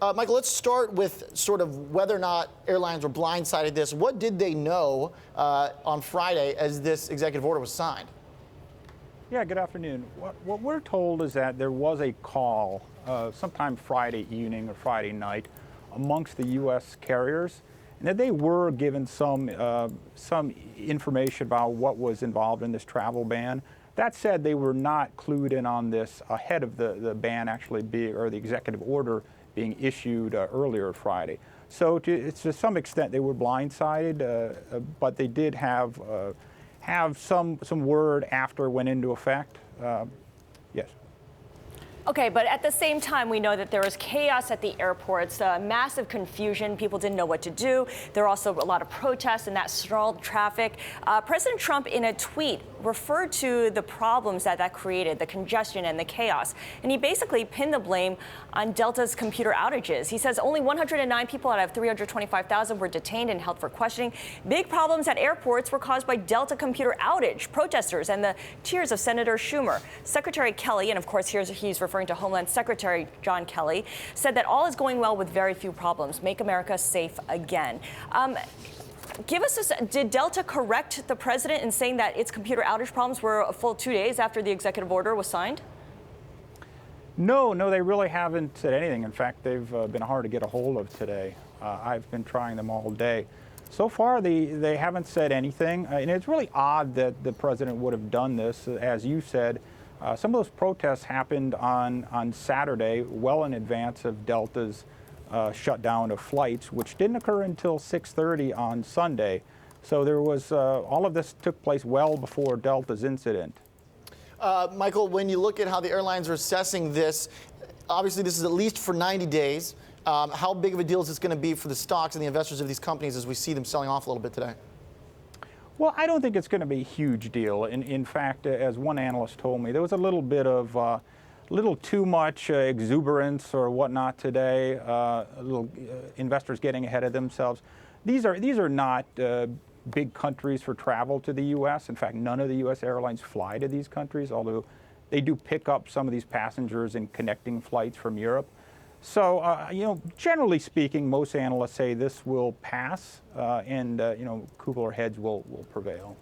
Michael, let's start with sort of whether or not airlines were blindsided this. What did they know on Friday as this executive order was signed? Yeah, good afternoon. What we're told is that there was a call sometime Friday evening or Friday night amongst the U.S. carriers, and that they were given some information about what was involved in this travel ban. That said, they were not clued in on this ahead of the ban actually being, or the executive order being issued earlier Friday. So to some extent, they were blindsided, but they did have some word after it went into effect. Yes. Okay, but at the same time, we know that there was chaos at the airports, massive confusion. People didn't know what to do. There were also a lot of protests, and that stalled traffic. President Trump, in a tweet, referred to the problems that created, the congestion and the chaos. And he basically pinned the blame on Delta's computer outages. He says only 109 people out of 325,000 were detained and held for questioning. Big problems at airports were caused by Delta computer outage, protesters, and the tears of Senator Schumer. Secretary Kelly, and of course he's referring to Homeland Secretary John Kelly, said that all is going well with very few problems. Make America safe again. Give us this. Did Delta correct the president in saying that its computer outage problems were a full 2 days after the executive order was signed? No, they really haven't said anything. In fact, they've been hard to get a hold of today. I've been trying them all day. So far, they haven't said anything. And it's really odd that the president would have done this. As you said, some of those protests happened on Saturday, well in advance of Delta's shutdown of flights, which didn't occur until 6:30 on Sunday. So there was all of this took place well before Delta's incident. Michael, when you look at how the airlines are assessing this, obviously this is at least for 90 days. How big of a deal is this going to be for the stocks and the investors of these companies as we see them selling off a little bit today? Well, I don't think it's going to be a huge deal. In fact, as one analyst told me, there was a little bit of little too much exuberance or whatnot today. Investors getting ahead of themselves. These are not big countries for travel to the U.S. In fact, none of the U.S. airlines fly to these countries, although they do pick up some of these passengers in connecting flights from Europe. So, generally speaking, most analysts say this will pass, and cooler heads will prevail.